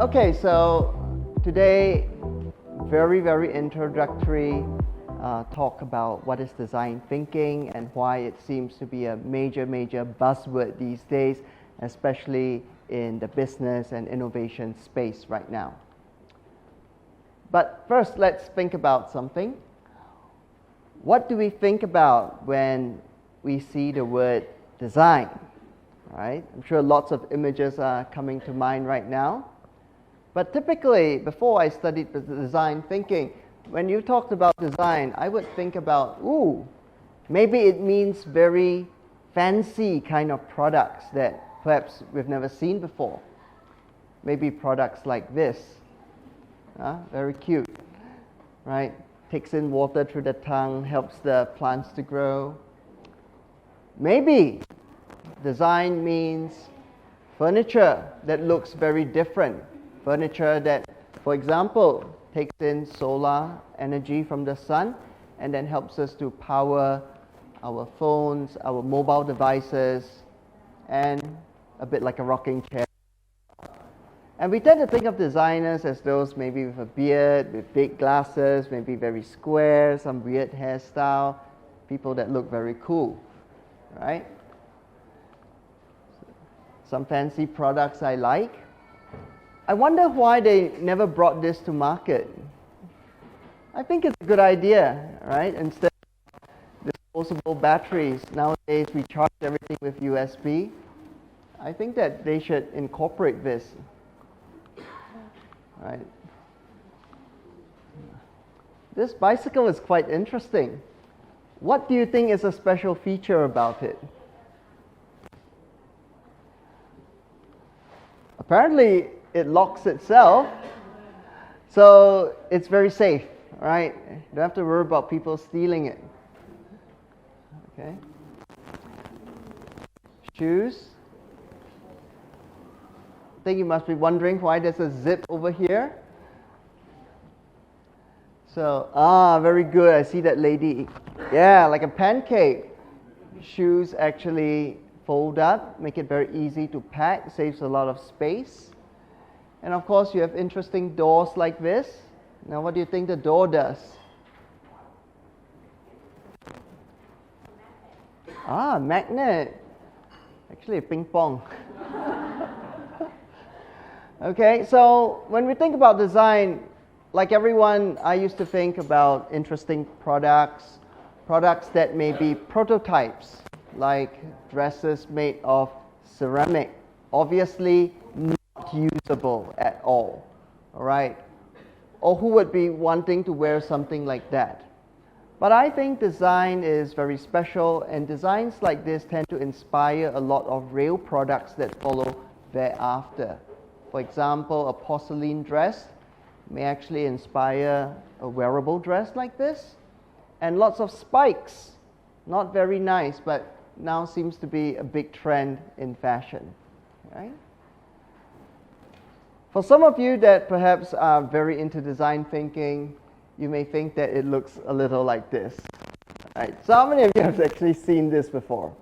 Okay, so today, very introductory talk about what is design thinking and why it seems to be a major buzzword these days, especially in the business and innovation space right now. But first, let's think about something. What do we think about when we see the word design? Right? I'm sure lots of images are coming to mind right now. But typically, before I studied design thinking, when you talked about design, I would think about, maybe it means very fancy kind of products that perhaps we've never seen before. Maybe products like this. Very cute, right? Takes in water through the tongue, helps the plants to grow. Maybe design means furniture that looks very different. Furniture that, for example, takes in solar energy from the sun and then helps us to power our phones, our mobile devices, and a bit like a rocking chair. And we tend to think of designers as those maybe with a beard, with big glasses, maybe very square, some weird hairstyle, people that look very cool, right? Some fancy products I like. I wonder why they never brought this to market. I think it's a good idea, right? Instead of disposable batteries, nowadays we charge everything with USB. I think that they should incorporate this, right? This bicycle is quite interesting. What do you think is a special feature about it? Apparently, it locks itself, so it's very safe, right? You don't have to worry about people stealing it. Okay. Shoes. I think you must be wondering why there's a zip over here. So, very good. I see that lady. Yeah, like a pancake. Shoes actually fold up, make it very easy to pack, saves a lot of space. And of course, you have interesting doors like this. Now, what do you think the door does? Magnet. Actually, a ping pong. Okay, so when we think about design, like everyone, I used to think about interesting products that may be prototypes, like dresses made of ceramic. Obviously, usable at all right? Or who would be wanting to wear something like that? But I think design is very special, and designs like this tend to inspire a lot of real products that follow thereafter. For example, a porcelain dress may actually inspire a wearable dress like this, and lots of spikes, not very nice, but now seems to be a big trend in fashion, right? For some of you that perhaps are very into design thinking, you may think that it looks a little like this. Right. So how many of you have actually seen this before?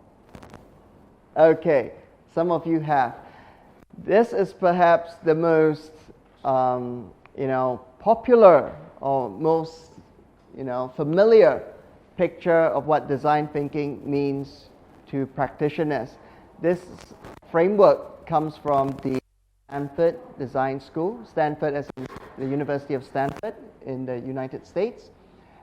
Okay, some of you have. This is perhaps the most popular or most familiar picture of what design thinking means to practitioners. This framework comes from the Stanford Design School, Stanford as in the University of Stanford in the United States.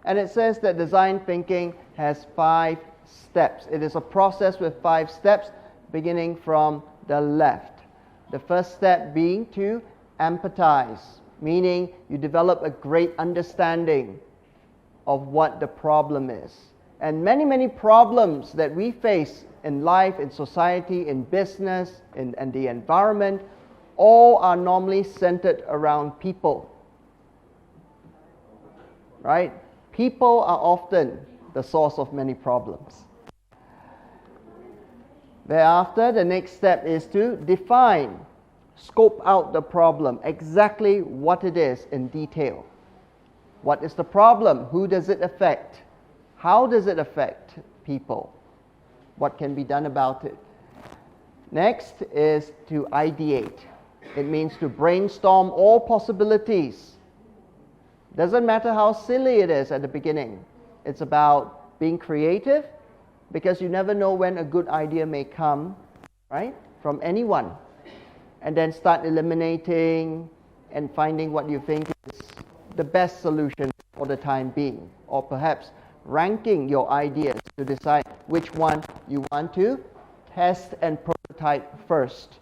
And it says that design thinking has 5 steps. It is a process with 5 steps beginning from the left. The first step being to empathize, meaning you develop a great understanding of what the problem is. And many problems that we face in life, in society, in business, and the environment, all are normally centered around people, right? People are often the source of many problems. Thereafter, the next step is to define, scope out the problem, exactly what it is in detail. What is the problem? Who does it affect? How does it affect people? What can be done about it? Next is to ideate. It means to brainstorm all possibilities. Doesn't matter how silly it is at the beginning. It's about being creative, because you never know when a good idea may come, right, from anyone. And then start eliminating and finding what you think is the best solution for the time being. Or perhaps ranking your ideas to decide which one you want to test and prototype first.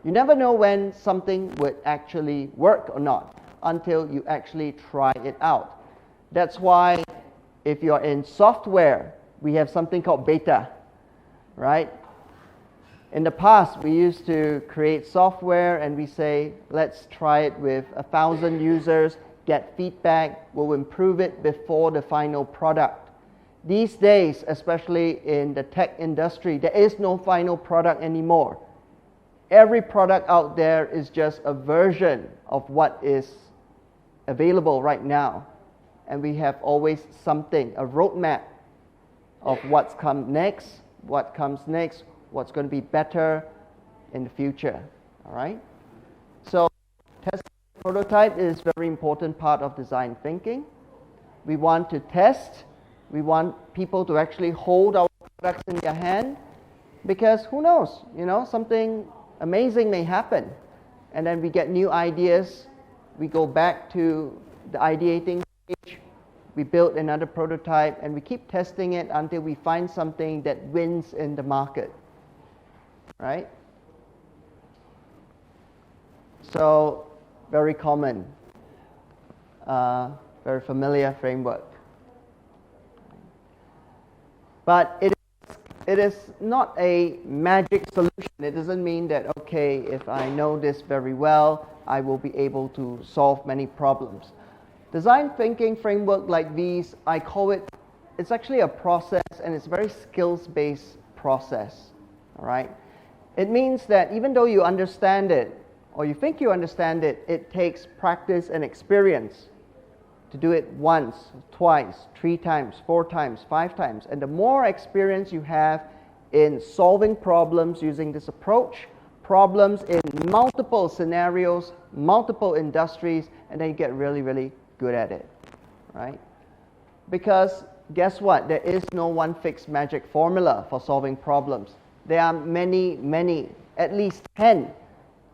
You never know when something would actually work or not until you actually try it out. That's why if you're in software, we have something called beta, right? In the past, we used to create software and we say, let's try it with 1,000 users, get feedback, we'll improve it before the final product. These days, especially in the tech industry, there is no final product anymore. Every product out there is just a version of what is available right now. And we have always something, a roadmap of what's come next, what comes next, what's going to be better in the future. All right? So test prototype is a very important part of design thinking. We want to test. We want people to actually hold our products in their hand, because who knows, something amazing may happen. And then we get new ideas. We go back to the ideating stage. We build another prototype and we keep testing it until we find something that wins in the market. Right? So, very common, very familiar framework. But it is not a magic solution. It doesn't mean that, okay, if I know this very well, I will be able to solve many problems. Design thinking framework like these, I call it, it's actually a process, and it's a very skills-based process. All right? It means that even though you understand it, or you think you understand it, it takes practice and experience to do it once, twice, 3 times, 4 times, 5 times. And the more experience you have in solving problems using this approach, problems in multiple scenarios, multiple industries, and then you get really, really good at it, right? Because guess what? There is no one fixed magic formula for solving problems. There are many, at least 10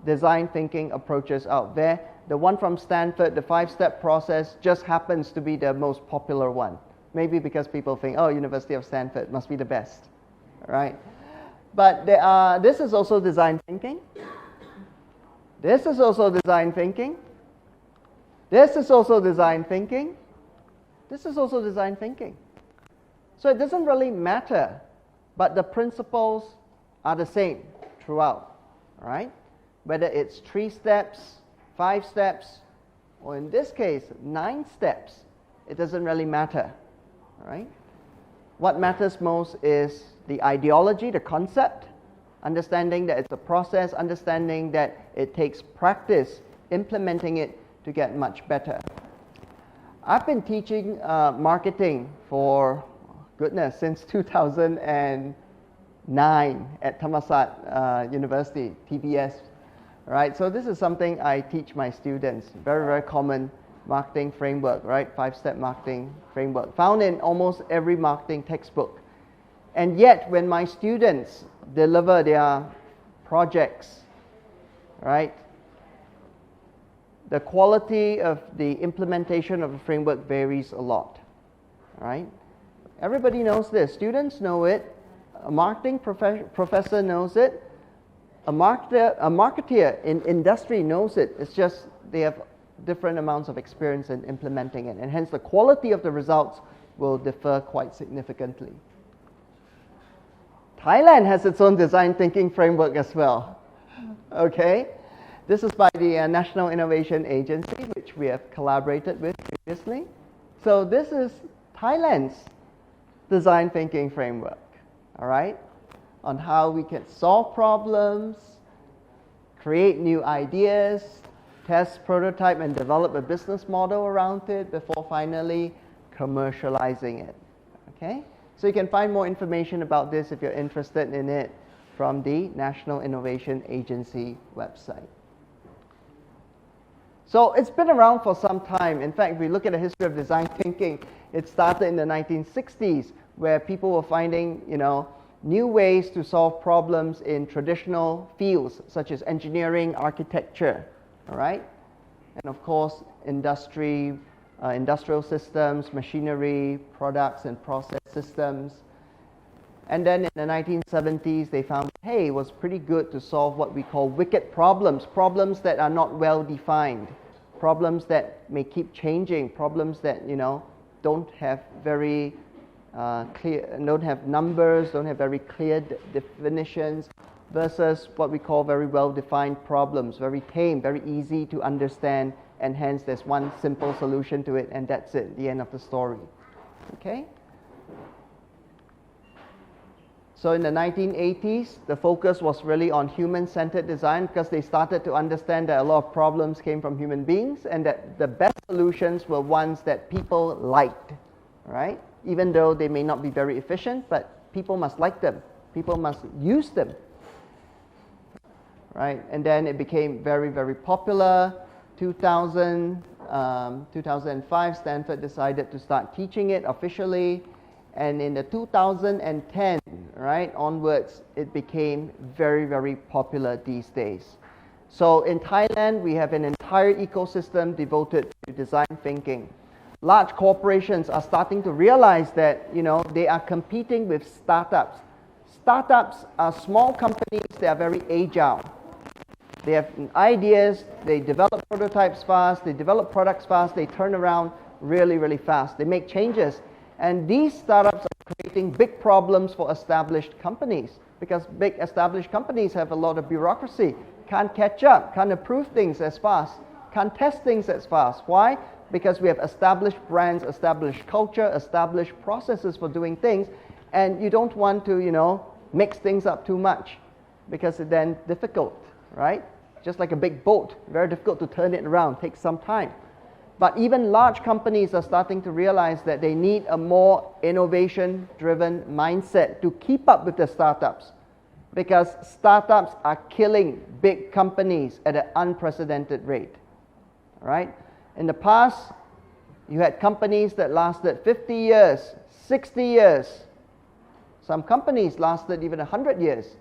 design thinking approaches out there. The one from Stanford, the 5-step process, just happens to be the most popular one. Maybe because people think, oh, University of Stanford must be the best, right? But this is also design thinking. This is also design thinking. This is also design thinking. This is also design thinking. So it doesn't really matter, but the principles are the same throughout, right? Whether it's 3 steps, 5 steps, or in this case, 9 steps, it doesn't really matter, right? What matters most is the ideology, the concept, understanding that it's a process, understanding that it takes practice, implementing it to get much better. I've been teaching marketing for, goodness, since 2009 at Thammasat University, TBS. Right, so this is something I teach my students. Very, very common marketing framework, right? 5-step marketing framework, found in almost every marketing textbook. And yet, when my students deliver their projects, right, the quality of the implementation of the framework varies a lot, right? Everybody knows this. Students know it. A marketing professor knows it. A marketeer in industry knows it. It's just they have different amounts of experience in implementing it, and hence the quality of the results will differ quite significantly. Thailand has its own design thinking framework as well. Okay? This is by the National Innovation Agency, which we have collaborated with previously. So this is Thailand's design thinking framework, all right? On how we can solve problems, create new ideas, test, prototype, and develop a business model around it before finally commercializing it. Okay? So you can find more information about this if you're interested in it from the National Innovation Agency website. So it's been around for some time. In fact, if we look at the history of design thinking, it started in the 1960s, where people were finding, new ways to solve problems in traditional fields such as engineering, architecture, all right? And of course, industrial systems, machinery, products and process systems. And then in the 1970s, they found, hey, it was pretty good to solve what we call wicked problems, problems that are not well defined, problems that may keep changing, problems that, don't have very clear, don't have numbers, don't have very clear definitions, versus what we call very well-defined problems, very tame, very easy to understand, and hence there's one simple solution to it, and that's it, the end of the story. Okay? So in the 1980s, the focus was really on human-centered design because they started to understand that a lot of problems came from human beings and that the best solutions were ones that people liked, right? Even though they may not be very efficient, but people must like them. People must use them, right? And then it became very, very popular. 2005, Stanford decided to start teaching it officially. And in the 2010, right, onwards, it became very, very popular these days. So in Thailand, we have an entire ecosystem devoted to design thinking. Large corporations are starting to realize that, they are competing with startups. Startups are small companies, they are very agile. They have ideas, they develop prototypes fast, they develop products fast, they turn around really, really fast. They make changes. And these startups are creating big problems for established companies because big established companies have a lot of bureaucracy, can't catch up, can't approve things as fast, can't test things as fast. Why? Because we have established brands, established culture, established processes for doing things, and you don't want to, mix things up too much because it's then difficult, right? Just like a big boat, very difficult to turn it around, takes some time. But even large companies are starting to realize that they need a more innovation-driven mindset to keep up with the startups because startups are killing big companies at an unprecedented rate, right? In the past, you had companies that lasted 50 years, 60 years. Some companies lasted even 100 years.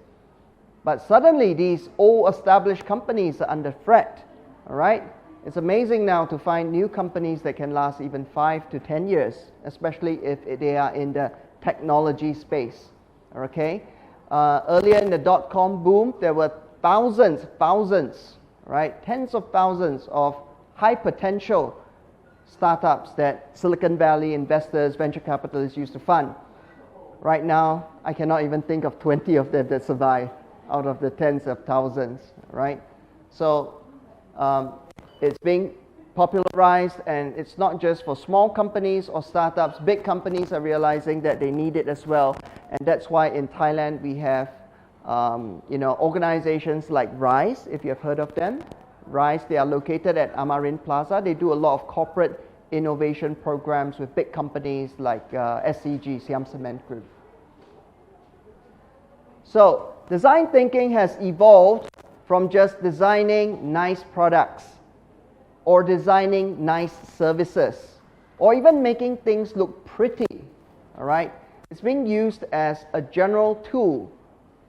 But suddenly, these old established companies are under threat, all right? It's amazing now to find new companies that can last even 5 to 10 years, especially if they are in the technology space, okay? Earlier in the dot-com boom, there were thousands, right? Tens of thousands of high potential startups that Silicon Valley investors, venture capitalists used to fund. Right now, I cannot even think of 20 of them that survive out of the tens of thousands, right? So it's being popularized, and it's not just for small companies or startups. Big companies are realizing that they need it as well, and that's why in Thailand we have organizations like RISE, if you have heard of them. RISE, they are located at Amarin Plaza. They do a lot of corporate innovation programs with big companies like SCG, Siam Cement Group. So design thinking has evolved from just designing nice products or designing nice services or even making things look pretty, all right? It's being used as a general tool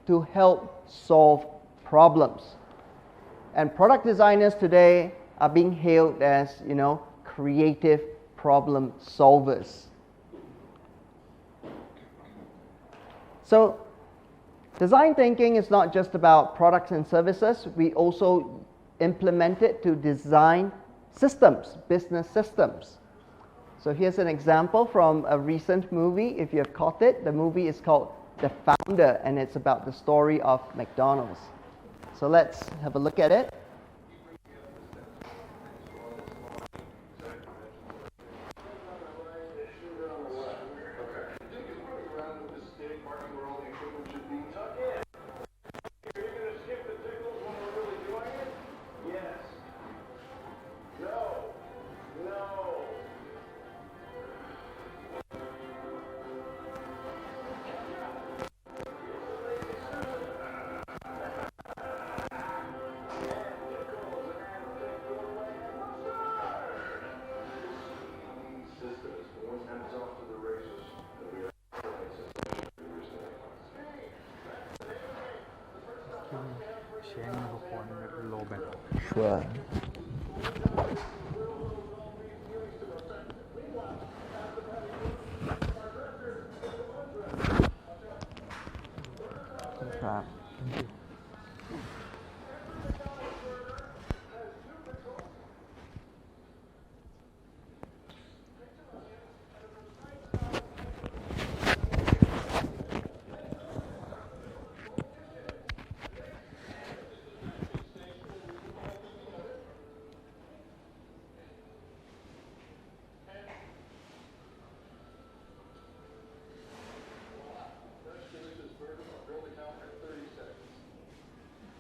to help solve problems. And product designers today are being hailed as, creative problem solvers. So design thinking is not just about products and services. We also implement it to design systems, business systems. So here's an example from a recent movie, if you have caught it. The movie is called The Founder, and it's about the story of McDonald's. So let's have a look at it. Sharing microphone with low battery. Sure. Crap.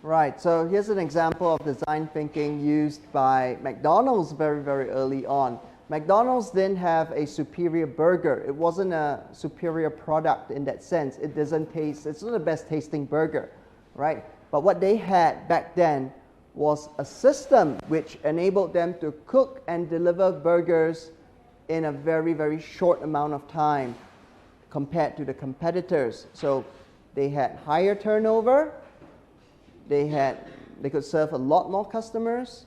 Right, so here's an example of design thinking used by McDonald's very, very early on. McDonald's didn't have a superior burger. It wasn't a superior product in that sense. It doesn't taste, it's not the best tasting burger, right? But what they had back then was a system which enabled them to cook and deliver burgers in a very, very short amount of time compared to the competitors. So they had higher turnover, they could serve a lot more customers,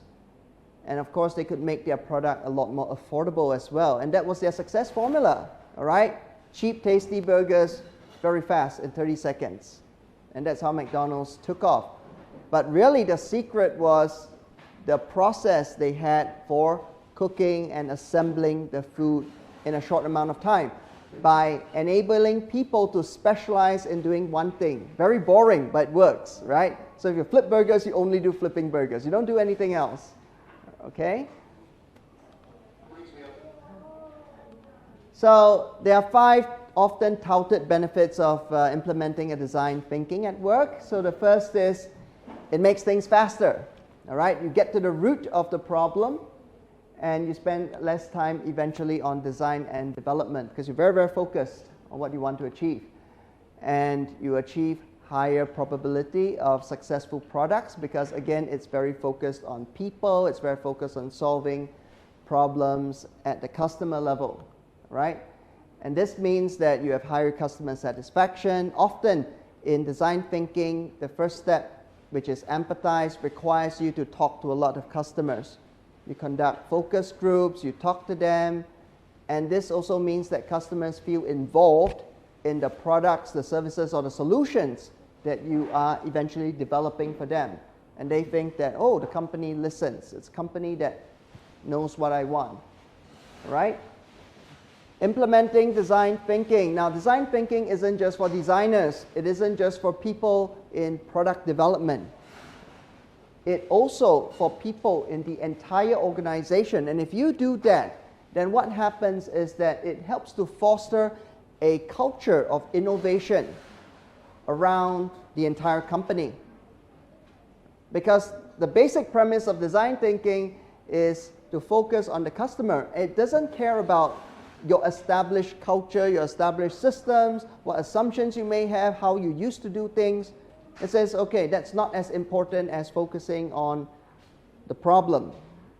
and of course they could make their product a lot more affordable as well. And that was their success formula, all right? Cheap, tasty burgers, very fast in 30 seconds. And that's how McDonald's took off. But really the secret was the process they had for cooking and assembling the food in a short amount of time, by enabling people to specialize in doing one thing. Very boring, but it works, right? So if you flip burgers, you only do flipping burgers. You don't do anything else, okay? So there are 5 often touted benefits of implementing a design thinking at work. So the first is it makes things faster, all right? You get to the root of the problem, and you spend less time eventually on design and development because you're very, very focused on what you want to achieve. And you achieve higher probability of successful products because, again, it's very focused on people, it's very focused on solving problems at the customer level, right? And this means that you have higher customer satisfaction. Often in design thinking, the first step, which is empathize, requires you to talk to a lot of customers. You conduct focus groups, you talk to them, and this also means that customers feel involved in the products, the services, or the solutions that you are eventually developing for them. And they think that, oh, the company listens. It's a company that knows what I want, right? Implementing design thinking. Now, design thinking isn't just for designers. It isn't just for people in product development. It also for people in the entire organization. And if you do that, then what happens is that it helps to foster a culture of innovation around the entire company. Because the basic premise of design thinking is to focus on the customer. It doesn't care about your established culture, your established systems, what assumptions you may have, how you used to do things. It says, okay, that's not as important as focusing on the problem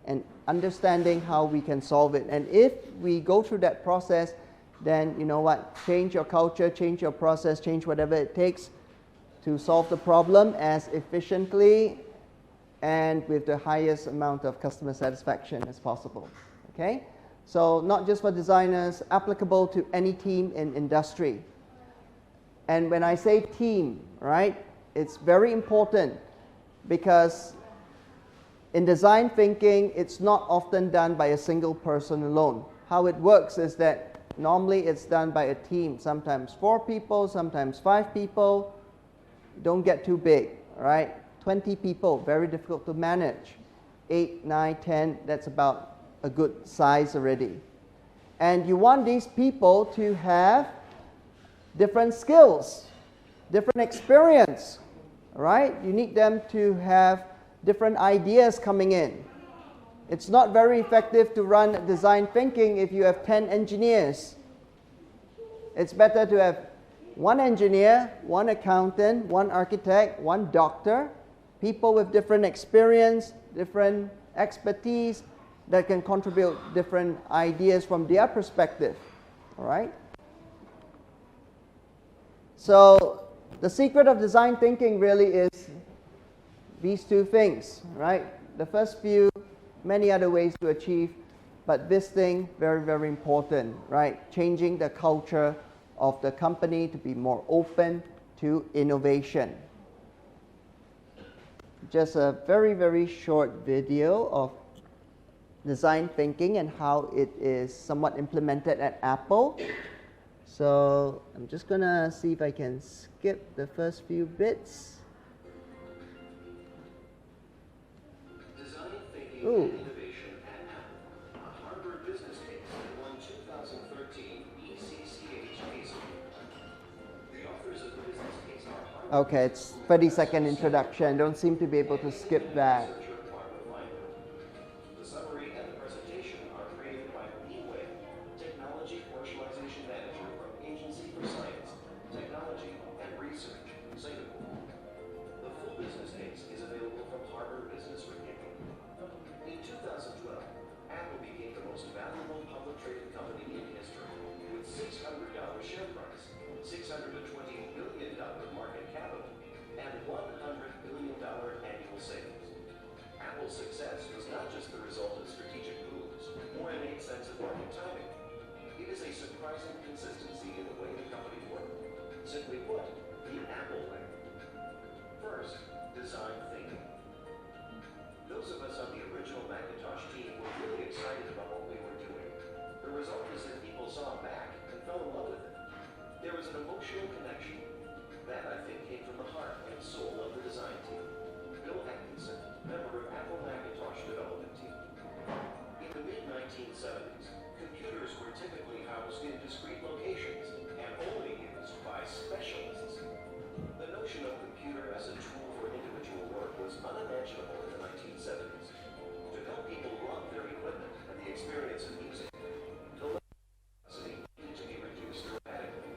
and understanding how we can solve it. And if we go through that process, then you know what, change your culture, change your process, change whatever it takes to solve the problem as efficiently and with the highest amount of customer satisfaction as possible, okay? So not just for designers, applicable to any team in industry. And when I say team, right, it's very important because in design thinking, it's not often done by a single person alone. How it works is that normally it's done by a team, sometimes 4 people, sometimes 5 people. Don't get too big, right? 20 people, very difficult to manage. 8, 9, 10, that's about a good size already. And you want these people to have different skills, different experience, right? You need them to have different ideas coming in. It's not very effective to run design thinking if you have 10 engineers. It's better to have 1 engineer, 1 accountant, 1 architect, 1 doctor, people with different experience, different expertise that can contribute different ideas from their perspective, all right? So the secret of design thinking really is these two things, right? The first few, many other ways to achieve, but this thing, very, very important, right? Changing the culture of the company to be more open to innovation. Just a very, very short video of design thinking and how it is somewhat implemented at Apple. So I'm just gonna see if I can skip the first few bits. Design thinking Ooh. and innovation at Apple. A Harvard business case that won 2013 ECCH Case Award. The authors of the business case are Harvard. Okay, it's 30-second introduction. Don't seem to be able to skip that. The summary and the presentation are created by Lee Wei, Technology Commercialization Manager from Agency for Science, Technology and Research, Singapore. The full business case is available from Harvard Business Review. In 2012, Apple became the most valuable public traded company in history, with $600 share price, $620 billion market capital, and $100 billion annual sales. Apple's success was not just the result of strategic moves or innate sense of market timing. It is a surprising consistency in the way the company worked. Simply put, the Apple way. First, design thinking. Those of us on the original Macintosh team were really excited about what we were doing. The result is that people saw Mac and fell in love with it. There was an emotional connection. That, I think, came from the heart and soul of the design team. Bill Atkinson, member of Apple Macintosh development team. In the mid-1970s, computers were typically housed in discrete locations and only used by specialists. The notion of computer as a tool for individual work was unimaginable in the 1970s. To help people love their equipment and the experience of using it, the complexity needed to be reduced dramatically.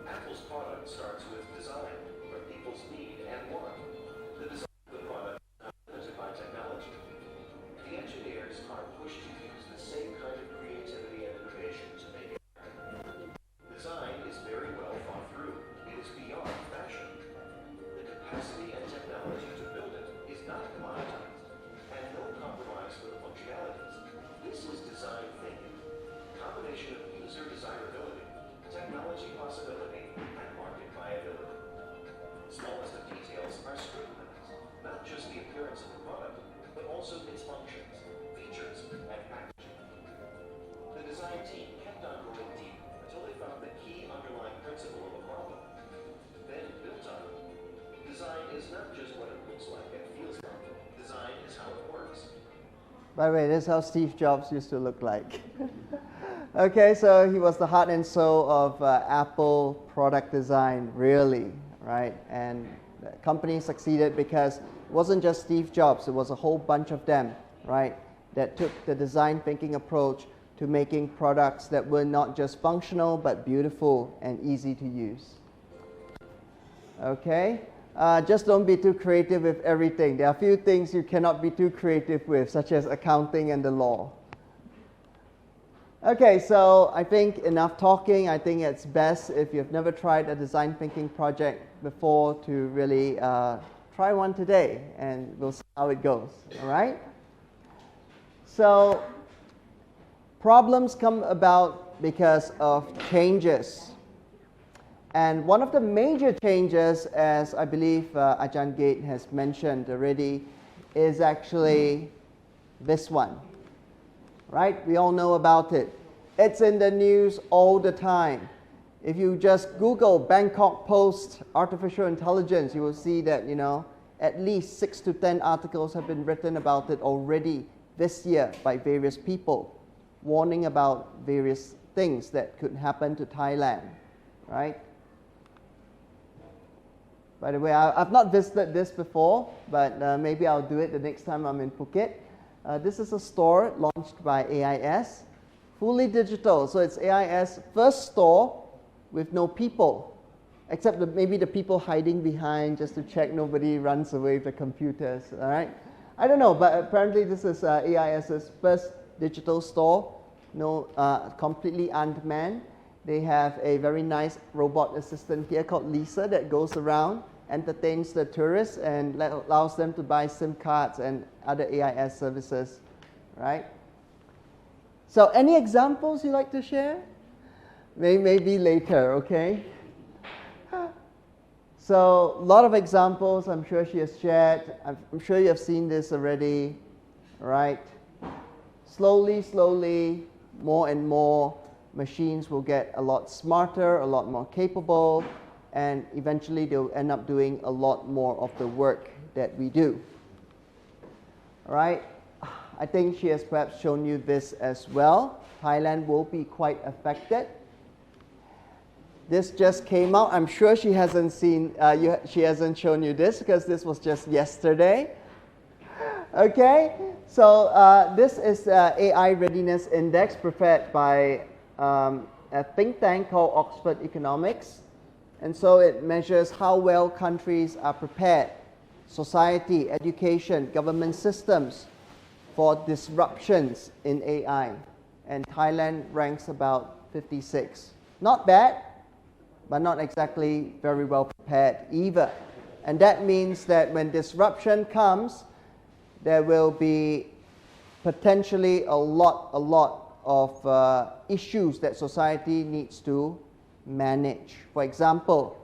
Apple's product starts with design, from people's need and want. The design of the product is not limited by technology. The engineers are pushed to use the same kind of creativity and innovation to make it happen. Design is very well thought through. It is beyond fashion. The capacity and technology to build it is not commoditized, and no compromise for the functionalities. This is design thinking. Combination of user desirability, technology possibility, and market viability. Smallest of details are scrutinized, not just the appearance of the product, but also its functions, features, and packaging. The design team kept on going deep until they found the key underlying principle of a problem, then built on it. Design is not just what it looks like and feels like. Design is how it works. By the way, this is how Steve Jobs used to look like. Okay, so he was the heart and soul of Apple product design, really, right? And the company succeeded because it wasn't just Steve Jobs, it was a whole bunch of them, right, that took the design thinking approach to making products that were not just functional, but beautiful and easy to use. Okay, just don't be too creative with everything. There are a few things you cannot be too creative with, such as accounting and the law. Okay, so I think enough talking. I think it's best if you've never tried a design thinking project before to really try one today, and we'll see how it goes, all right? So problems come about because of changes. And one of the major changes, as I believe Ajahn Gate has mentioned already, is actually this one. Right? We all know about it. It's in the news all the time. If you just Google Bangkok Post artificial intelligence, you will see that, at least 6 to 10 articles have been written about it already this year by various people, warning about various things that could happen to Thailand, right? By the way, I've not visited this before, but maybe I'll do it the next time I'm in Phuket. This is a store launched by AIS, fully digital. So it's AIS first store with no people, except maybe the people hiding behind just to check nobody runs away with the computers. All right, I don't know, but apparently this is AIS's first digital store. No, completely unmanned. They have a very nice robot assistant here called Lisa that goes around entertains the tourists and allows them to buy SIM cards and other AIS services, right? So any examples you'd like to share? Maybe later, okay? So a lot of examples I'm sure she has shared. I'm sure you have seen this already, right? Slowly, more and more machines will get a lot smarter, a lot more capable, and eventually they'll end up doing a lot more of the work that we do. All right? I think she has perhaps shown you this as well. Thailand will be quite affected. This just came out. I'm sure she hasn't seen, she hasn't shown you this because this was just yesterday. Okay, so this is AI Readiness Index prepared by a think tank called Oxford Economics. And so it measures how well countries are prepared, society, education, government systems, for disruptions in AI. And Thailand ranks about 56. Not bad, but not exactly very well prepared either. And that means that when disruption comes, there will be potentially a lot of issues that society needs to manage. For example,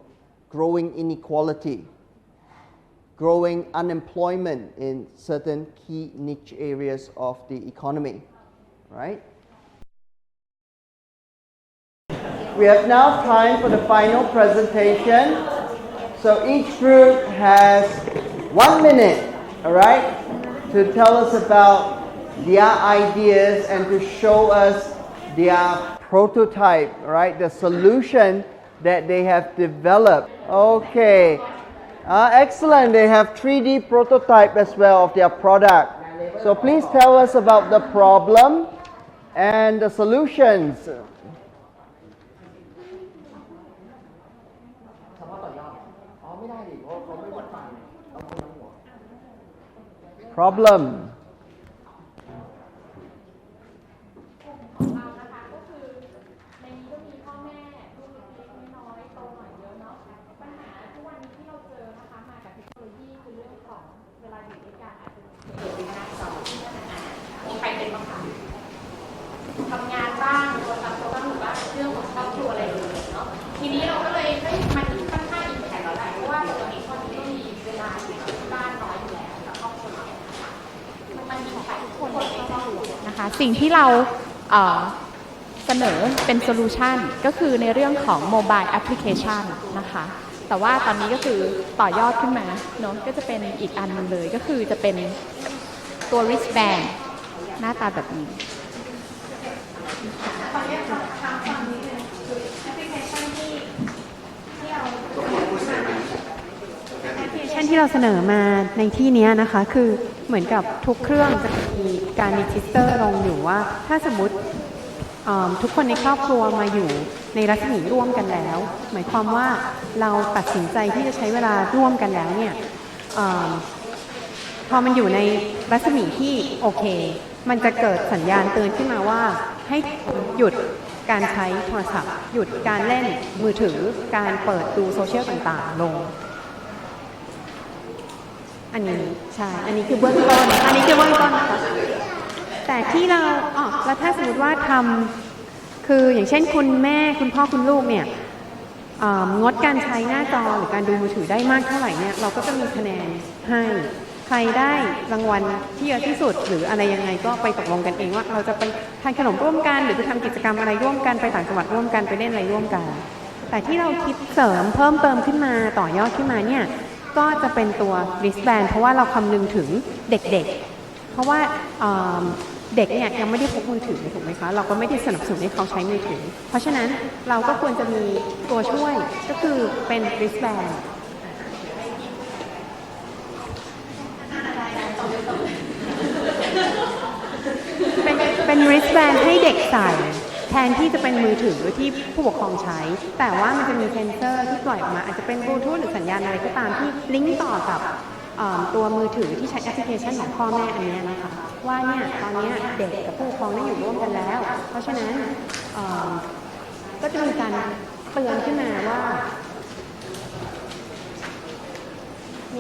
growing inequality, growing unemployment in certain key niche areas of the economy, right? We have now time for the final presentation. So each group has 1 minute, all right, to tell us about their ideas and to show us their prototype, right, the solution that they have developed. Okay, excellent. They have 3D prototype as well of their product. So please tell us about the problem and the solutions. Problem. ก็คือในนี้ก็มีพ่อแม่ลูกเล็กๆน้อยๆโตหน่อยเยอะเนาะปัญหาทุกวันนี้ที่เราเจอนะคะมากับเทคโนโลยีคือเรื่องของเวลาอยู่ด้วยกันอาจจะเกิดเป็นหน้าจอที่นั่นมีใครเป็นบ้างคะทำงานบ้างตัวทำตัวบ้างหรือว่าเรื่องของครอบครัวอะไรอย่างเงี้ยเนาะทีนี้เราก็เลยมันค่อนข้างอิมแพคแล้วแหละเพราะว่าปกติคนที่ก็มีเวลาอยู่ที่บ้านน้อยอยู่แล้วกับครอบครัวมันมีของทุกคนในครอบครัวนะคะสิ่งที่เราเสนอเป็นโซลูชันก็คือในเรื่องของโมบายแอปพลิเคชันนะคะแต่ว่าตอนนี้ก็คือต่อยอดขึ้นมาเนาะก็จะเป็นอีกอันนึงเลยก็คือจะเป็นตัว wristband หน้าตาแบบนี้ที่เราเสนอมาในที่นี้นะคะคือเหมือนกับทุกเครื่องจะมีการรีจิสเตอร์ลงอยู่ว่าถ้าสมมติทุกคนในครอบครัวมาอยู่ในรัศมีร่วมกันแล้วหมายความว่าเราตัดสินใจที่จะใช้เวลาร่วมกันแล้วเนี่ยพอมันอยู่ในรัศมีที่โอเคมันจะเกิดสัญญาณเตือนขึ้นมาว่าให้หยุดการใช้โทรศัพท์หยุดการเล่นมือถือการเปิดดูโซเชียลต่างๆลงอันนี้ใช่อันนี้คือเบื้องต้นนะคะแต่ที่เราแล้วถ้าสมมติว่าทำคืออย่างเช่นคุณแม่คุณพ่อคุณลูกเนี่ยงดการใช้หน้าจอหรือการดูมือถือได้มากเท่าไหร่เนี่ยเราก็จะมีคะแนนให้ใครได้รางวัลที่เยอะที่สุดหรืออะไรยังไงก็ไปตกลงกันเองว่าเราจะไปทานขนมร่วมกันหรือไปทำกิจกรรมอะไรร่วมกันไปต่างจังหวัดร่วมกันไปเล่นอะไรร่วมกันแต่ที่เราคิดเสริมเพิ่มเติมขึ้นมาต่อยอดขึ้นมาเนี่ยก็จะเป็นตัว wristband เพราะว่าเราคำนึงถึงเด็กๆเพราะว่าเด็กเนี่ยยังไม่ได้พกมือถือถูกไหมคะเราก็ไม่ได้สนับสนุนให้เขาใช้มือถือเพราะฉะนั้นเราก็ควรจะมีตัวช่วยก็คือเป็น wristband เป็น wristband ให้เด็กใส่แทนที่จะเป็นมือถือที่ผู้ปกครองใช้แต่ว่ามันจะมีเซนเซอร์ที่ปล่อยออกมาอาจจะเป็นบลูทูธหรือสัญญาณอะไรก็ตามที่ลิงก์ต่อกับตัวมือถือที่ใช้แอปพลิเคชันของพ่อแม่อันนี้นะคะว่าเนี่ยตอนนี้เด็กกับผู้ปกครองได้อยู่ร่วมกันแล้วเพราะฉะนั้นก็จะมีการเตือนขึ้นมาว่า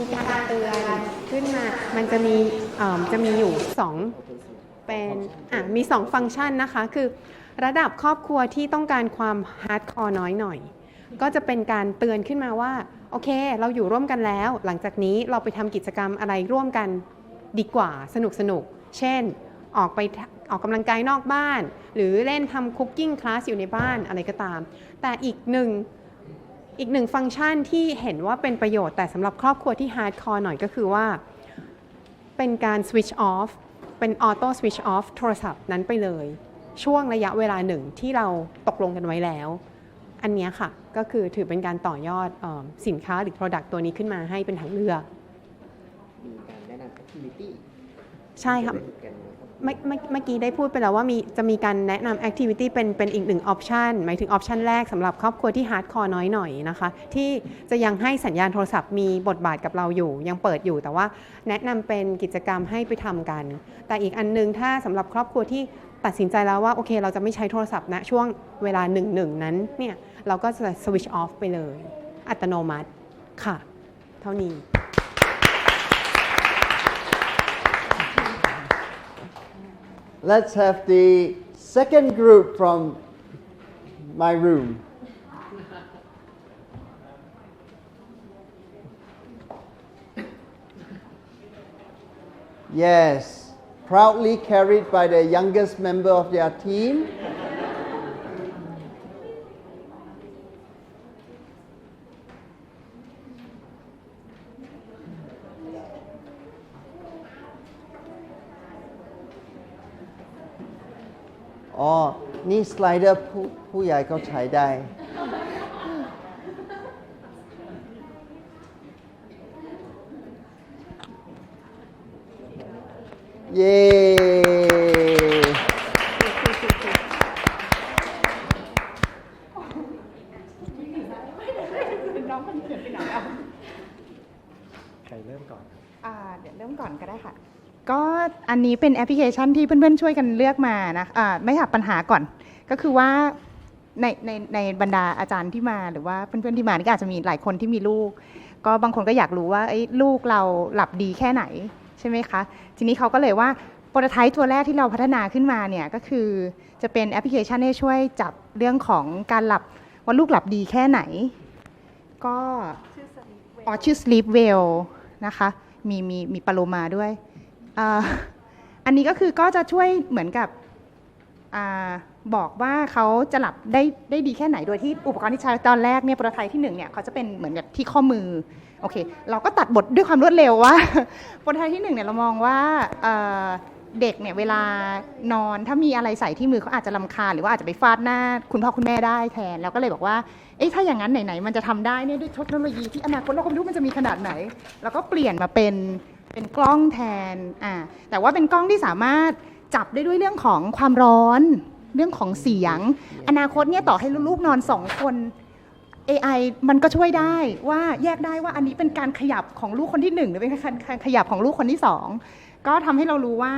มีการเตือนขึ้นมามันจะมีอยู่2เป็นมี2ฟังก์ชันนะคะคือระดับครอบครัวที่ต้องการความฮาร์ดคอร์น้อยหน่อยก็จะเป็นการเตือนขึ้นมาว่าโอเคเราอยู่ร่วมกันแล้วหลังจากนี้เราไปทำกิจกรรมอะไรร่วมกันดีกว่าสนุกเช่นออกกำลังกายนอกบ้านหรือเล่นทำคุกกิ้งคลาสอยู่ในบ้านอะไรก็ตามแต่อีกหนึ่งฟังก์ชันที่เห็นว่าเป็นประโยชน์แต่สำหรับครอบครัวที่ฮาร์ดคอร์หน่อยก็คือว่าเป็นการ switch off เป็น auto switch off โทรศัพท์นั้นไปเลยช่วงระยะเวลาหนึ่งที่เราตกลงกันไว้แล้วอันนี้ค่ะก็คือถือเป็นการต่อยอดสินค้าหรือ product ตัวนี้ขึ้นมาให้เป็นทางเลือกมีการแนะนำ activity ใช่ค่ะเมื่อกี้ได้พูดไปแล้วว่าจะมีการแนะนำ activity เป็นอีกหนึ่ง option หมายถึง option แรกสำหรับครอบครัวที่ hardcore น้อยหน่อยนะคะที่จะยังให้สัญญาณโทรศัพท์มีบทบาทกับเราอยู่ยังเปิดอยู่แต่ว่าแนะนำเป็นกิจกรรมให้ไปทำกันแต่อีกอันนึงถ้าสำหรับครอบครัวที่ตัดสินใจแล้วว่าโอเคเราจะไม่ใช้โทรศัพท์ณช่วงเวลา1นั้นเนี่ยเราก็จะ switch off ไปเลยอัตโนมัติค่ะเท่านี้ Let's have the second group from my room. Yes, proudly carried by the youngest member of their team. Oh, นี่สไลเดอร์ผู้ใหญ่เขาใช้ได้ เย้ใครเริ่มก่อน เดี๋ยวเริ่มก่อนก็ได้ค่ะก็อันนี้เป็นแอปพลิเคชันที่เพื่อนๆช่วยกันเลือกมานะไม่หาปัญหาก่อนก็คือว่าในบรรดาอาจารย์ที่มาหรือว่าเพื่อนๆที่มานี่ก็อาจจะมีหลายคนที่มีลูกก็บางคนก็อยากรู้ว่าลูกเราหลับดีแค่ไหนใช่ไหมคะทีนี้เขาก็เลยว่าโปรโตไทป์ตัวแรกที่เราพัฒนาขึ้นมาเนี่ยก็คือจะเป็นแอปพลิเคชันที่ช่วยจับเรื่องของการหลับว่าลูกหลับดีแค่ไหนก็ชื่อ Sleep Well นะคะมีปาโลมาด้วยอันนี้ก็คือก็จะช่วยเหมือนกับบอกว่าเขาจะหลับได้ดีแค่ไหนโดยที่อุปกรณ์ที่ใช้ตอนแรกเนี่ยโปรโตไทป์ที่1เนี่ยเขาจะเป็นเหมือนกับที่ข้อมือโอเคเราก็ตัดบทด้วยความรวดเร็วว่าโปรโตไทป์ที่1เนี่ยเรามองว่าเด็กเนี่ยเวลานอนถ้ามีอะไรใส่ที่มือเขาอาจจะรำคาญหรือว่าอาจจะไปฟาดหน้าคุณพ่อคุณแม่ได้แทนแล้วก็เลยบอกว่าถ้าอย่างนั้นไหนๆมันจะทำได้เนี่ยด้วยเทคโนโลยีที่อนาคตเราก็ไม่รู้มันจะมีขนาดไหนแล้วก็เปลี่ยนมาเป็นกล้องแทนแต่ว่าเป็นกล้องที่สามารถจับได้ด้วยเรื่องของความร้อนเรื่องของเสียงอนาคตเนี่ยต่อให้ลูกนอน2คน AI มันก็ช่วยได้ว่าแยกได้ว่าอันนี้เป็นการขยับของลูกคนที่1หรือเป็นการขยับของลูกคนที่2ก็ทำให้เรารู้ว่า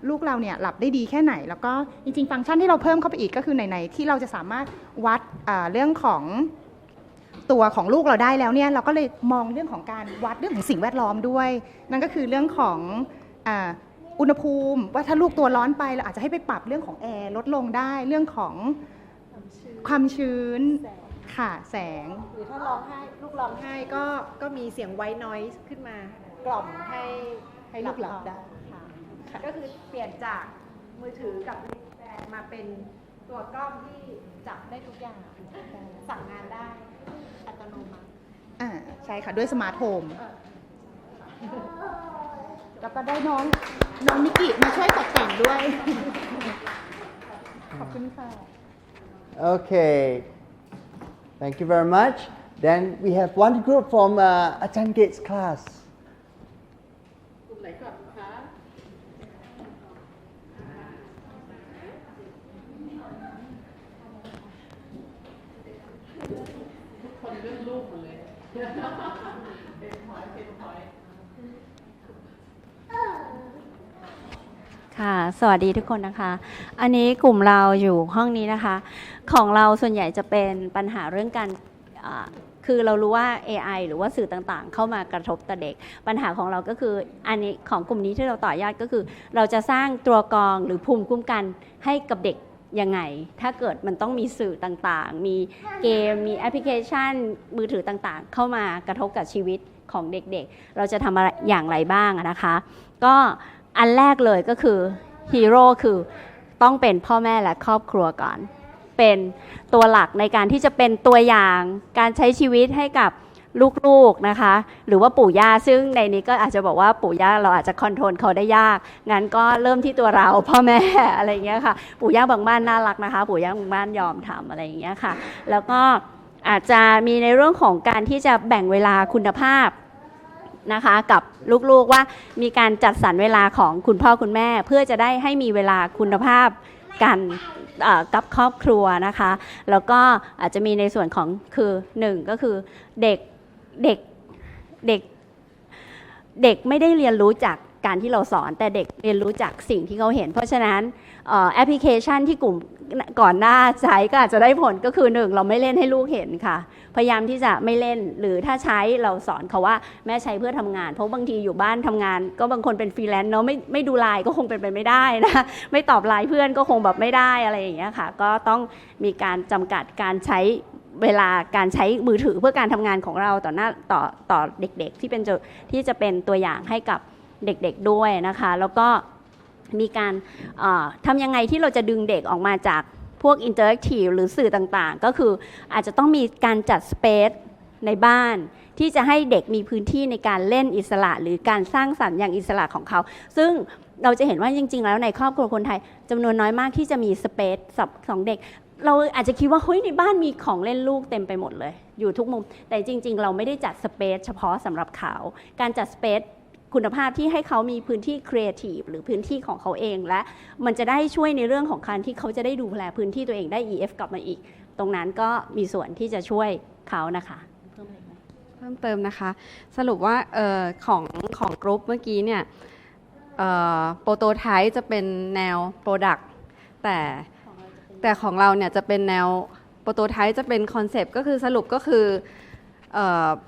ลูกเราเนี่ยหลับได้ดีแค่ไหนแล้วก็จริงๆฟังก์ชันที่เราเพิ่มเข้าไปอีกก็คือไหนๆที่เราจะสามารถวัดเรื่องของตัวของลูกเราได้แล้วเนี่ยเราก็เลยมองเรื่องของการวัดเรื่องของสิ่งแวดล้อมด้วยนั่นก็คือเรื่องของอุณหภูมิว่าถ้าลูกตัวร้อนไปเราอาจจะให้ไปปรับเรื่องของแอร์ลดลงได้เรื่องของความชื้นค่ะแสงหรือถ้าลูกร้องไห้ก็มีเสียงไวท์นอยซ์ขึ้นมากล่อมให้ลูกหลับได้ก็คือเปลี่ยนจากมือถือกับมาเป็นตัวกล้องที่จับได้ทุกอย่างสั่งงานได้อัตโนมัติใช่ค่ะด้วยสมาร์ทโฮมแล้วก็ได้น้องมิกิมาช่วยตกแต่งด้วย ขอบคุณค่ะ Okay, thank you very much. Then we have one group from Ajahn Gates class. กลุ่มไหนก่อนคะทุกคนเลือกลูกหมดเลยค่ะสวัสดีทุกคนนะคะอันนี้กลุ่มเราอยู่ห้องนี้นะคะของเราส่วนใหญ่จะเป็นปัญหาเรื่องการค คือเรารู้ว่า AI หรือว่าสื่อต่างๆเข้ามากระทบต่อเด็กปัญหาของเราก็คืออันนี้ของกลุ่มนี้ที่เราต่อยอดก็คือเราจะสร้างตัวกรองหรือภูมิคุ้มกันให้กับเด็กยังไงถ้าเกิดมันต้องมีสื่อต่างๆมีเกมมีแอปพลิเคชันมือถือต่างๆเข้ามากระทบกับชีวิตของเด็กๆเราจะทำอะไรอย่างไรบ้างนะคะก็อันแรกเลยก็คือฮีโร่คือต้องเป็นพ่อแม่และครอบครัวก่อนเป็นตัวหลักในการที่จะเป็นตัวอย่างการใช้ชีวิตให้กับลูกๆนะคะหรือว่าปู่ย่าซึ่งในนี้ก็อาจจะบอกว่าปู่ย่าเราอาจจะคอนโทรลเขาได้ยากงั้นก็เริ่มที่ตัวเราพ่อแม่อะไรอย่างเงี้ยค่ะปู่ย่าบางบ้านน่ารักนะคะปู่ย่าบางบ้านยอมทำอะไรอย่างเงี้ยค่ะแล้วก็อาจจะมีในเรื่องของการที่จะแบ่งเวลาคุณภาพนะคะกับลูกๆว่ามีการจัดสรรเวลาของคุณพ่อคุณแม่เพื่อจะได้ให้มีเวลาคุณภาพกันกับครอบครัวนะคะแล้วก็อาจจะมีในส่วนของคือ1ก็คือเด็กไม่ได้เรียนรู้จากการที่เราสอนแต่เด็กเรียนรู้จากสิ่งที่เขาเห็นเพราะฉะนั้นแอปพลิเคชันที่กลุ่มก่อนหน้าใช้ก็อาจจะได้ผลก็คือ1เราไม่เล่นให้ลูกเห็นค่ะพยายามที่จะไม่เล่นหรือถ้าใช้เราสอนเขาว่าแม่ใช้เพื่อทำงานเพราะบางทีอยู่บ้านทำงานก็บางคนเป็นฟรีแลนซ์เนาะไม่ดูไลน์ก็คงเป็นไปไม่ได้นะไม่ตอบไลน์เพื่อนก็คงแบบไม่ได้อะไรอย่างเงี้ยค่ะก็ต้องมีการจำกัดการใช้เวลาการใช้มือถือเพื่อการทำงานของเราต่อเด็กๆที่จะเป็นตัวอย่างให้กับเด็กๆด้วยนะคะแล้วก็มีการทำยังไงที่เราจะดึงเด็กออกมาจากพวกอินเตอร์แอคทีฟหรือสื่อต่างๆก็คืออาจจะต้องมีการจัดสเปซในบ้านที่จะให้เด็กมีพื้นที่ในการเล่นอิสระหรือการสร้างสรรค์อย่างอิสระของเขาซึ่งเราจะเห็นว่าจริงๆแล้วในครอบครัวคนไทยจำนวนน้อยมากที่จะมีสเปซของเด็กเราอาจจะคิดว่าเฮ้ยในบ้านมีของเล่นลูกเต็มไปหมดเลยอยู่ทุกมุมแต่จริงๆเราไม่ได้จัดสเปซเฉพาะสำหรับเขาการจัดสเปซคุณภาพที่ให้เขามีพื้นที่ครีเอทีฟหรือพื้นที่ของเขาเองและมันจะได้ช่วยในเรื่องของการที่เขาจะได้ดูแลพื้นที่ตัวเองได้ EF กลับมาอีกตรงนั้นก็มีส่วนที่จะช่วยเขานะคะเพิ่มเติมนะคะสรุปว่าของกรุ๊ปเมื่อกี้เนี่ยโปรโตไทป์จะเป็นแนว Product แต่ของเราเนี่ยจะเป็นแนวโปรโตไทป์จะเป็นคอนเซปต์ก็คือสรุปก็คือ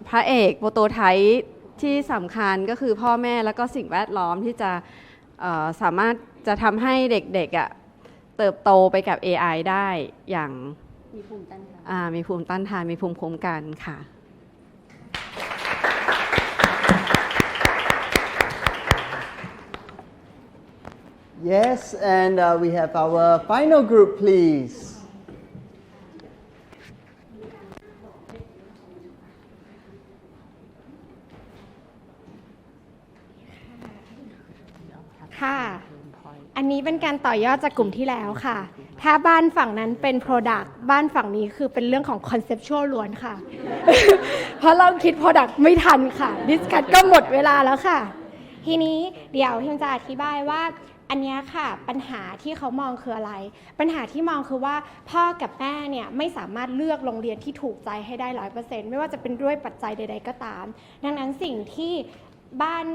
พระเอกโปรโตไทป์ที่สำคัญก็คือพ่อแม่แล้วก็สิ่งแวดล้อมที่จะสามารถจะทำให้เด็กๆเติบโตไปกับ AI ได้อย่างมีภูมิต้านทานมีภูมิคุ้มกันค่ะ Yes, and we have our final group, please.อันนี้เป็นการต่อยอดจากกลุ่มที่แล้วค่ะถ้าบ้านฝั่งนั้นเป็น Product บ้านฝั่งนี้คือเป็นเรื่องของ Conceptual ล้วนค่ะ เพราะเราคิด Product ไม่ทันค่ะ Discuss ก็หมดเวลาแล้วค่ะทีนี้เดี๋ยวพิมจะอธิบายว่าอันนี้ค่ะปัญหาที่เขามองคืออะไรปัญหาที่มองคือว่าพ่อกับแม่เนี่ยไม่สามารถเลือกโรงเรียนที่ถูกใจให้ได้ 100% ไม่ว่าจะเป็นด้วยปัจจัยใดๆก็ตามดังนั้นสิ่งที่บ้าน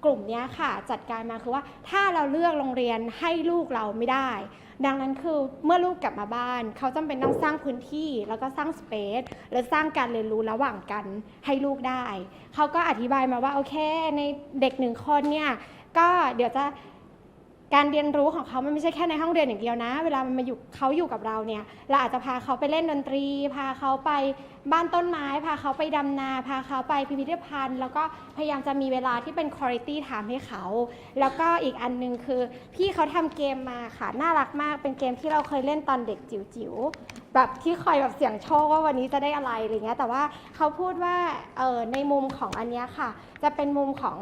กลุ่มนี้ค่ะจัดการมาคือว่าถ้าเราเลือกโรงเรียนให้ลูกเราไม่ได้ดังนั้นคือเมื่อลูกกลับมาบ้านเขาจำเป็นต้องสร้างพื้นที่แล้วก็สร้างสเปซและสร้างการเรียนรู้ระหว่างกันให้ลูกได้เขาก็อธิบายมาว่าโอเคในเด็ก1คนเนี่ยก็เดี๋ยวจะการเรียนรู้ของเขามันไม่ใช่แค่ในห้องเรียนอย่างเดียวนะเวลามันมาอยู่เขาอยู่กับเราเนี่ยเราอาจจะพาเขาไปเล่นดนตรีพาเขาไปบ้านต้นไม้พาเขาไปดำนาพาเขาไปพิพิธภัณฑ์แล้วก็พยายามจะมีเวลาที่เป็น quality time ให้เขาแล้วก็อีกอันนึงคือพี่เขาทำเกมมาค่ะน่ารักมากเป็นเกมที่เราเคยเล่นตอนเด็กจิ๋วๆแบบที่คอยแบบเสี่ยงโชคว่าวันนี้จะได้อะไรอะไรเงี้ยแต่ว่าเขาพูดว่าในมุมของอันนี้ค่ะจะเป็นมุมของ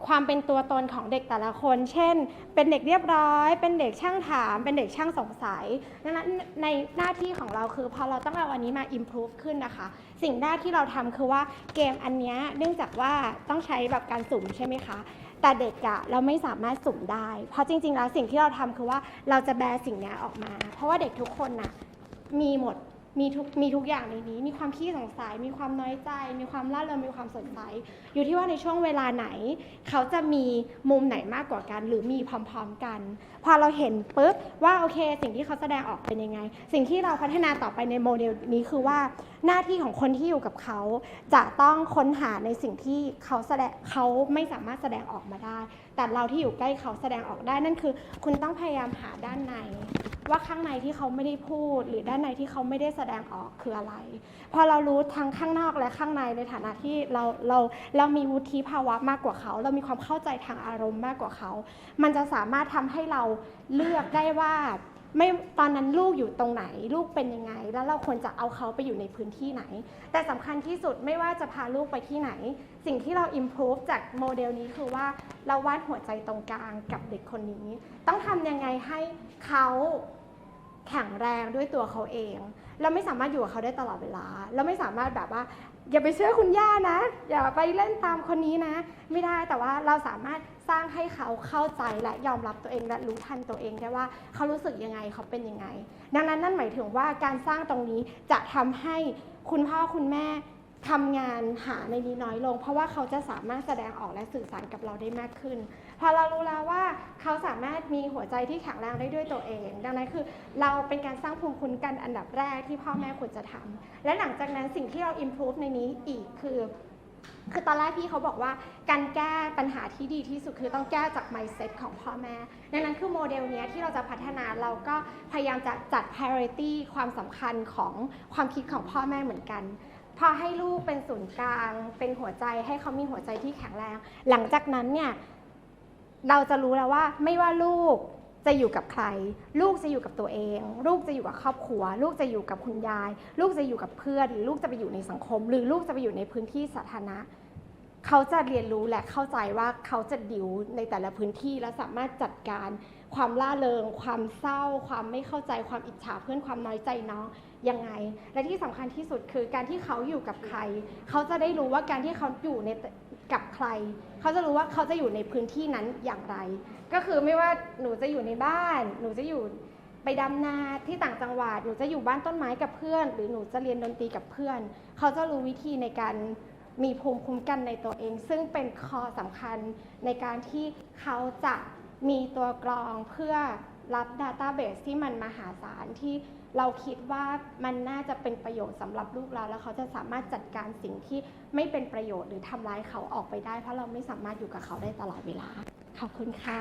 ความเป็นตัวตนของเด็กแต่ละคนเช่นเป็นเด็กเรียบร้อยเป็นเด็กช่างถามเป็นเด็กช่างสงสัยดังนั้นในหน้าที่ของเราคือพอเราต้องเอาอันนี้มา improve ขึ้นนะคะสิ่งแรกที่เราทำคือว่าเกมอันนี้เนื่องจากว่าต้องใช้แบบการสุ่มใช่ไหมคะแต่เด็กอะเราไม่สามารถสุ่มได้เพราะจริงๆแล้วสิ่งที่เราทำคือว่าเราจะแบร์สิ่งนี้ออกมาเพราะว่าเด็กทุกคนน่ะมีหมด มีทุกอย่างในนี้มีความขี้สงสัยมีความน้อยใจมีความร่าเริงมีความสดใสอยู่ที่ว่าในช่วงเวลาไหนเขาจะมีมุมไหนมากกว่ากันหรือมีพร้อมๆกันพอเราเห็นปุ๊บว่าโอเคสิ่งที่เขาแสดงออกเป็นยังไงสิ่งที่เราพัฒนาต่อไปในโมเดลนี้คือว่าหน้าที่ของคนที่อยู่กับเขาจะต้องค้นหาในสิ่งที่เขาไม่สามารถแสดงออกมาได้แต่เราที่อยู่ใกล้เขาแสดงออกได้นั่นคือคุณต้องพยายามหาด้านในว่าข้างในที่เขาไม่ได้พูดหรือด้านในที่เขาไม่ได้แสดงออกคืออะไรพอเรารู้ทั้งข้างนอกและข้างในในฐานะที่เรามีวุฒิภาวะมากกว่าเขาเรามีความเข้าใจทางอารมณ์มากกว่าเขามันจะสามารถทำให้เราเลือกได้ว่าไม่ตอนนั้นลูกอยู่ตรงไหนลูกเป็นยังไงแล้วเราควรจะเอาเขาไปอยู่ในพื้นที่ไหนแต่สำคัญที่สุดไม่ว่าจะพาลูกไปที่ไหนสิ่งที่เรา improve จากโมเดลนี้คือว่าเราวาดหัวใจตรงกลางกับเด็กคนนี้ต้องทำยังไงให้เขาแข็งแรงด้วยตัวเขาเองเราไม่สามารถอยู่กับเขาได้ตลอดเวลาเราไม่สามารถแบบว่าอย่าไปเชื่อคุณย่านะอย่าไปเล่นตามคนนี้นะไม่ได้แต่ว่าเราสามารถสร้างให้เขาเข้าใจและยอมรับตัวเองและรู้ทันตัวเองได้ว่าเขารู้สึกยังไงเขาเป็นยังไงดังนั้นนั่นหมายถึงว่าการสร้างตรงนี้จะทำให้คุณพ่อคุณแม่ทำงานหาในนี้น้อยลงเพราะว่าเขาจะสามารถแสดงออกและสื่อสารกับเราได้มากขึ้นพอเรารู้แล้วว่าเขาสามารถมีหัวใจที่แข็งแรงได้ด้วยตัวเองดังนั้นคือเราเป็นการสร้างภูมิคุ้มกันอันดับแรกที่พ่อแม่ควรจะทำและหลังจากนั้นสิ่งที่เรา improve ในนี้อีกคือตอนแรกพี่เขาบอกว่าการแก้ปัญหาที่ดีที่สุดคือต้องแก้จาก mindset ของพ่อแม่ดังนั้นคือโมเดลนี้ที่เราจะพัฒนาเราก็พยายามจะจัด priority ความสำคัญของความคิดของพ่อแม่เหมือนกันพอให้ลูกเป็นศูนย์กลางเป็นหัวใจให้เขามีหัวใจที่แข็งแรงหลังจากนั้นเนี่ยเราจะรู้แล้วว่าไม่ว่าลูกจะอยู่กับใครลูกจะอยู่กับตัวเองลูกจะอยู่กับครอบครัวลูกจะอยู่กับคุณยายลูกจะอยู่กับเพื่อนหรือลูกจะไปอยู่ในสังคมหรือลูกจะไปอยู่ในพื้นที่สาธารณะเขาจะเรียนรู้และเข้าใจว่าเขาจะดิวในแต่ละพื้นที่และสามารถจัดการความล่าเริงความเศร้าความไม่เข้าใจความอิจฉาเพื่อนความน้อยใจน้องยังไงและที่สำคัญที่สุดคือการที่เขาอยู่กับใครเขาจะได้รู้ว่าการที่เขาอยู่ในกับใครเขาจะรู้ว่าเขาจะอยู่ในพื้นที่นั้นอย่างไรก็คือไม่ว่าหนูจะอยู่ในบ้านหนูจะอยู่ไปดำนาที่ต่างจังหวัดหนูจะอยู่บ้านต้นไม้กับเพื่อนหรือหนูจะเรียนดนตรีกับเพื่อนเขาจะรู้วิธีในการมีภูมิคุ้มกันในตัวเองซึ่งเป็นข้อสำคัญในการที่เขาจะมีตัวกรองเพื่อรับ Database ที่มันมหาศาลที่เราคิดว่ามันน่าจะเป็นประโยชน์สำหรับลูกเราแล้วเขาจะสามารถจัดการสิ่งที่ไม่เป็นประโยชน์หรือทำร้ายเขาออกไปได้เพราะเราไม่สามารถอยู่กับเขาได้ตลอดเวลาขอบคุณค่ะ